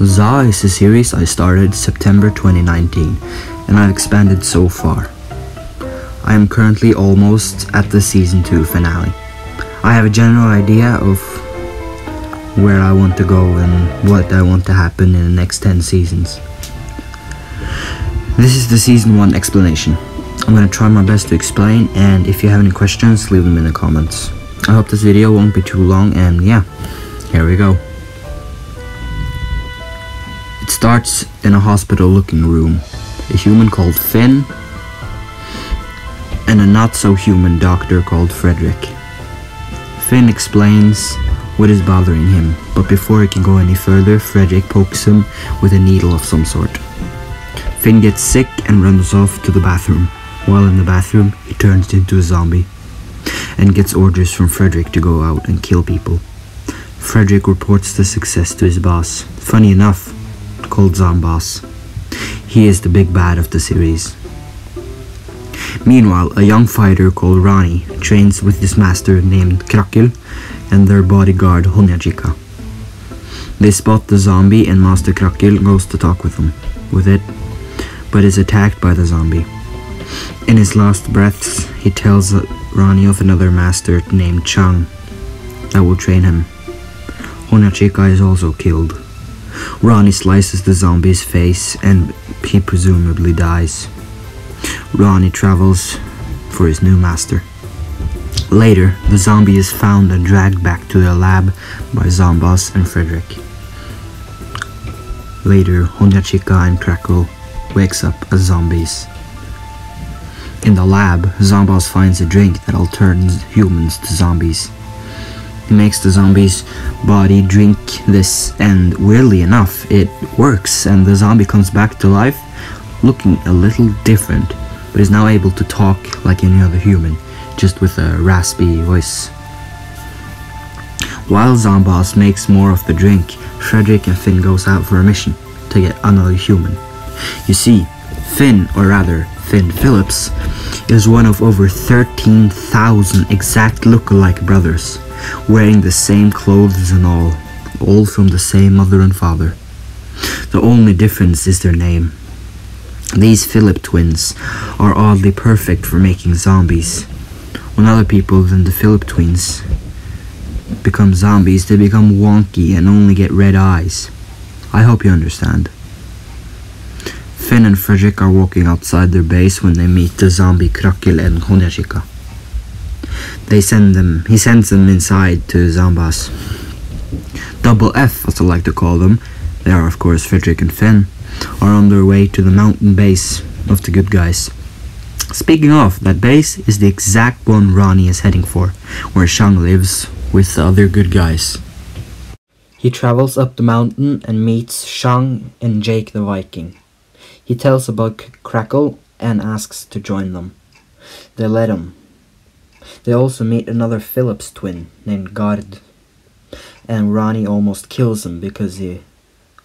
ZA is a series I started September 2019 and I've expanded so far. I am currently almost at the season 2 finale. I have a general idea of where I want to go and what I want to happen in the next 10 seasons. This is the season 1 explanation. I'm gonna try my best to explain, and if you have any questions, leave them in the comments. I hope this video won't be too long, and yeah, here we go. It starts in a hospital looking room. A human called Finn and a not so human doctor called Frederick. Finn explains what is bothering him, but before he can go any further, Frederick pokes him with a needle of some sort. Finn gets sick and runs off to the bathroom. While in the bathroom, he turns into a zombie and gets orders from Frederick to go out and kill people. Frederick reports the success to his boss, funny enough, called Zomboss. He is the big bad of the series. Meanwhile, a young fighter called Ronnie trains with his master named Krakel and their bodyguard Honjachika. They spot the zombie and Master Krakel goes to talk with it, but is attacked by the zombie. In his last breaths, he tells Ronnie of another master named Chang that will train him. Honjachika is also killed. Ronnie slices the zombie's face and he presumably dies. Ronnie travels for his new master. Later, the zombie is found and dragged back to the lab by Zomboss and Frederick. Later, Honjachika and Krakel wakes up as zombies. In the lab, Zomboss finds a drink that turns humans to zombies. He makes the zombie's body drink this, and weirdly enough, it works and the zombie comes back to life looking a little different, but is now able to talk like any other human, just with a raspy voice. While Zomboss makes more of the drink, Frederick and Finn goes out for a mission to get another human. You see, Finn, or rather Finn Phillips, is one of over 13,000 exact look-alike brothers, wearing the same clothes and all from the same mother and father. The only difference is their name. These Phillip twins are oddly perfect for making zombies. When other people than the Phillip twins become zombies, they become wonky and only get red eyes. I hope you understand. Finn and Frederick are walking outside their base when they meet the zombie Krakel and Honjachika. He sends them inside to Zomboss. Double F, as I like to call them, they are of course Frederick and Finn, are on their way to the mountain base of the good guys. Speaking of, that base is the exact one Ronnie is heading for, where Shang lives with the other good guys. He travels up the mountain and meets Shang and Jake the Viking. He tells about Krakel and asks to join them. They let him. They also meet another Phillips twin named Gard, and Ronnie almost kills him because he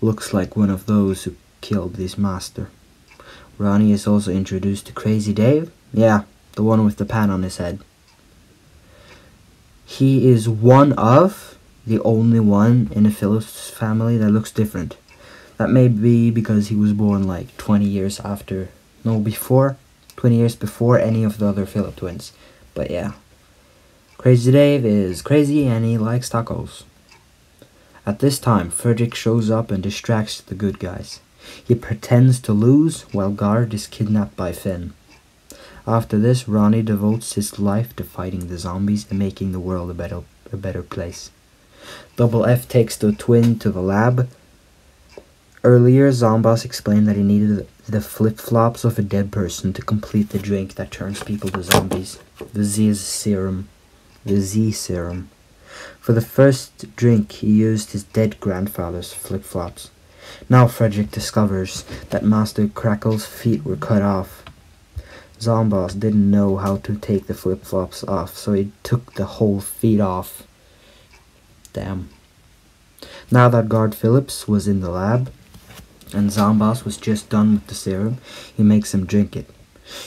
looks like one of those who killed his master. Ronnie is also introduced to Crazy Dave, yeah, the one with the pan on his head. He is one of the only one in the Phillips family that looks different. That may be because he was born like 20 years before any of the other Phillip twins. But yeah. Crazy Dave is crazy and he likes tacos. At this time, Frederick shows up and distracts the good guys. He pretends to lose while Gard is kidnapped by Finn. After this, Ronnie devotes his life to fighting the zombies and making the world a better place. Double F takes the twin to the lab. Earlier, Zomboss explained that he needed the flip-flops of a dead person to complete the drink that turns people to zombies. The Z serum. For the first drink, he used his dead grandfather's flip-flops. Now Frederick discovers that Master Krakel's feet were cut off. Zomboss didn't know how to take the flip-flops off, so he took the whole feet off. Damn. Now that Gard Phillips was in the lab, and Zomboss was just done with the serum, he makes him drink it.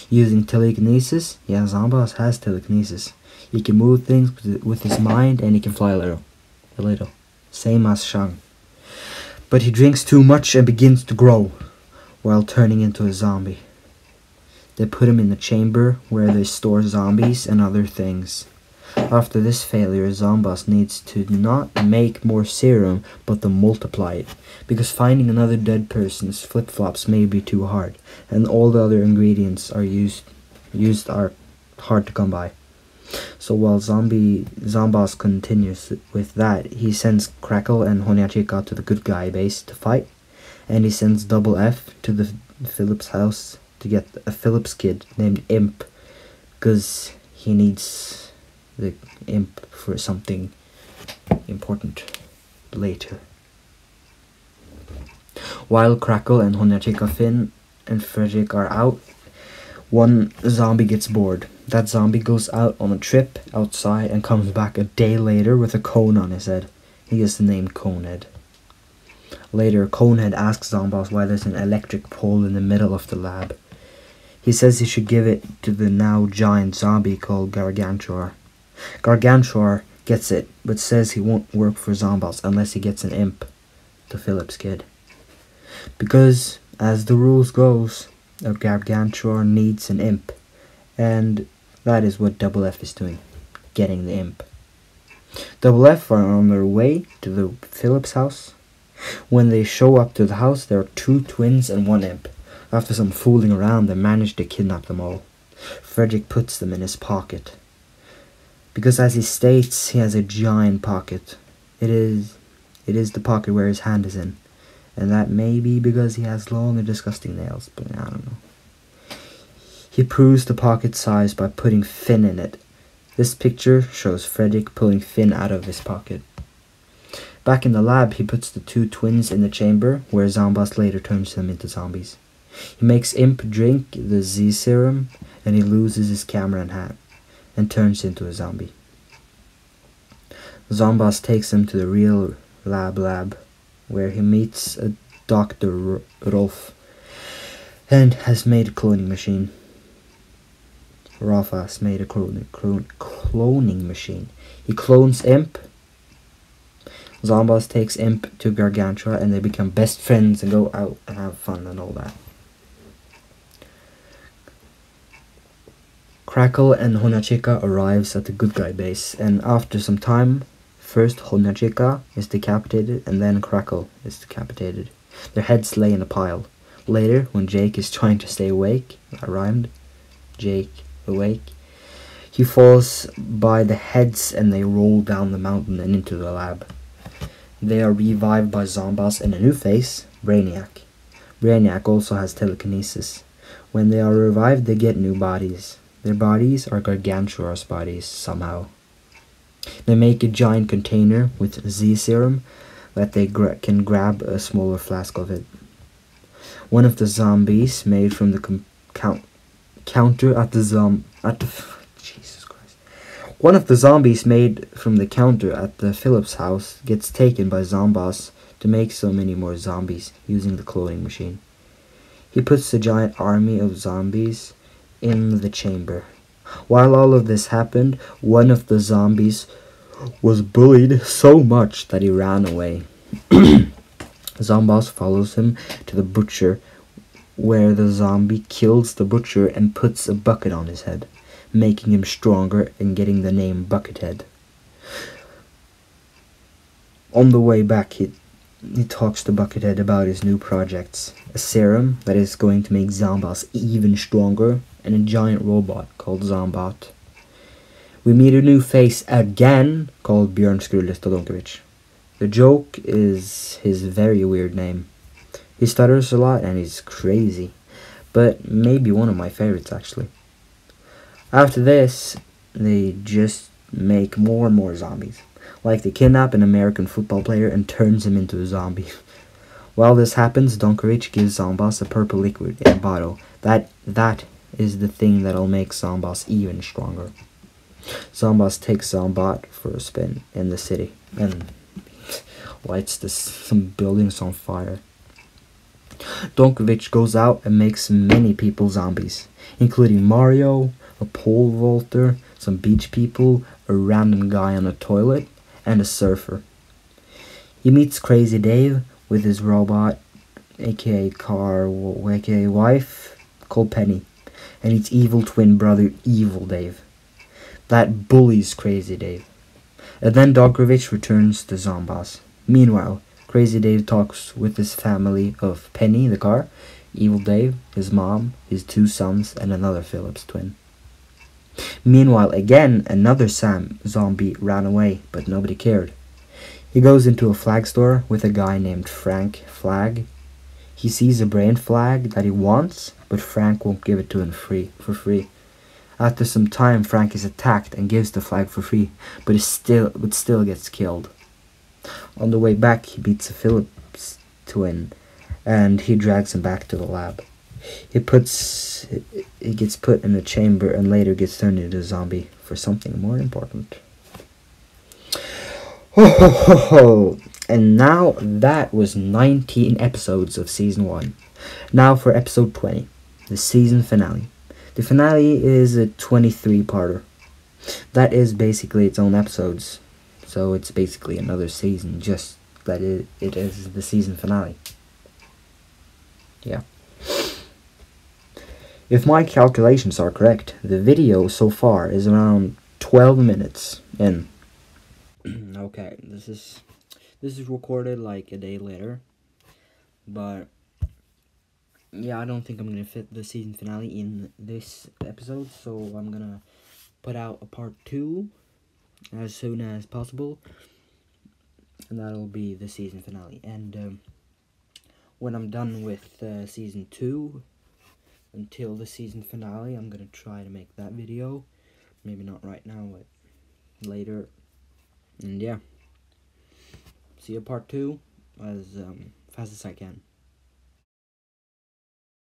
Using telekinesis, yeah, Zomboss has telekinesis. He can move things with his mind and he can fly a little. Same as Shang. But he drinks too much and begins to grow, while turning into a zombie. They put him in a chamber where they store zombies and other things. After this failure, Zomboss needs to not make more serum, but to multiply it, because finding another dead person's flip-flops may be too hard, and all the other ingredients are used are hard to come by. So while Zomboss continues with that, he sends Crackle and Honyachika to the good guy base to fight, and he sends Double F to the Phillips house to get a Phillips kid named Imp, because he needs the imp for something important later. While Crackle and Honyachika, Finn and Frederick are out, one zombie gets bored. That zombie goes out on a trip outside and comes back a day later with a cone on his head. He gets the name Conehead. Later, Conehead asks Zomboss why there's an electric pole in the middle of the lab. He says he should give it to the now giant zombie called Gargantuar. Gargantuar gets it, but says he won't work for Zomboss unless he gets an imp, the Phillips kid. Because, as the rules goes, a Gargantuar needs an imp, and that is what Double F is doing, getting the imp. Double F are on their way to the Phillips house. When they show up to the house, there are 2 twins and 1 imp. After some fooling around, they manage to kidnap them all. Frederick puts them in his pocket, because as he states, he has a giant pocket. It is the pocket where his hand is in, and that may be because he has long and disgusting nails, but I don't know. He proves the pocket size by putting Finn in it. This picture shows Frederick pulling Finn out of his pocket. Back in the lab, he puts the 2 twins in the chamber, where Zomboss later turns them into zombies. He makes Imp drink the Z serum, and he loses his camera and hat, and turns into a zombie. Zomboss takes him to the real lab, where he meets a Dr. Rolf, and has made a cloning machine. Rolf has made a cloning machine. He clones Imp. Zomboss takes Imp to Gargantua, and they become best friends and go out and have fun and all that. Crackle and Honyachika arrives at the good guy base, and after some time, first Honyachika is decapitated and then Crackle is decapitated. Their heads lay in a pile. Later, when Jake is trying to stay awake, that rhymed, Jake awake, he falls by the heads and they roll down the mountain and into the lab. They are revived by Zomboss and a new face, Brainiac. Brainiac also has telekinesis. When they are revived, they get new bodies. Their bodies are Gargantuar's bodies, somehow. They make a giant container with Z serum that they can grab a smaller flask of it. One of the zombies made from the counter at the Jesus Christ. One of the zombies made from the counter at the Phillips house gets taken by Zomboss to make so many more zombies using the cloning machine. He puts a giant army of zombies in the chamber. While all of this happened, one of the zombies was bullied so much that he ran away. Zomboss follows him to the butcher, where the zombie kills the butcher and puts a bucket on his head, making him stronger and getting the name Buckethead. On the way back, he talks to Buckethead about his new projects, a serum that is going to make Zomboss even stronger, and a giant robot called Zombot. We meet a new face again called Björn Skrulles Todonkovic. The joke is his very weird name. He stutters a lot and he's crazy, but maybe one of my favorites actually. After this, they just make more and more zombies. Like they kidnap an American football player and turns him into a zombie. While this happens, Donkovic gives Zomboss a purple liquid in a bottle. That is the thing that'll make Zomboss even stronger. Zomboss takes Zombot for a spin in the city and lights some buildings on fire. Donkovic goes out and makes many people zombies, including Mario, a pole vaulter, some beach people, a random guy on a toilet, and a surfer. He meets Crazy Dave, with his robot, aka car, aka wife, called Penny, and its evil twin brother, Evil Dave. That bullies Crazy Dave. And then Dogrovich returns to Zomboss. Meanwhile, Crazy Dave talks with his family of Penny, the car, Evil Dave, his mom, his 2 sons, and another Phillips twin. Meanwhile, again, another zombie ran away, but nobody cared. He goes into a flag store with a guy named Frank Flag. He sees a brain flag that he wants, but Frank won't give it to him for free. After some time, Frank is attacked and gives the flag for free, but still gets killed. On the way back, he beats a Phillips twin, and he drags him back to the lab. He gets put in a chamber and later gets turned into a zombie for something more important. Ho ho ho ho! And now that was 19 episodes of season 1. Now for episode 20, the season finale. The finale is a 23-parter. That is basically its own episodes. So it's basically another season, just that it is the season finale. Yeah. If my calculations are correct, the video so far is around 12 minutes in. Okay, this is recorded like a day later, but yeah, I don't think I'm gonna fit the season finale in this episode, so I'm gonna put out a part 2 as soon as possible, and that'll be the season finale. And when I'm done with season 2 until the season finale, I'm gonna try to make that video. Maybe not right now, but later. And yeah, see you part 2 as fast as I can.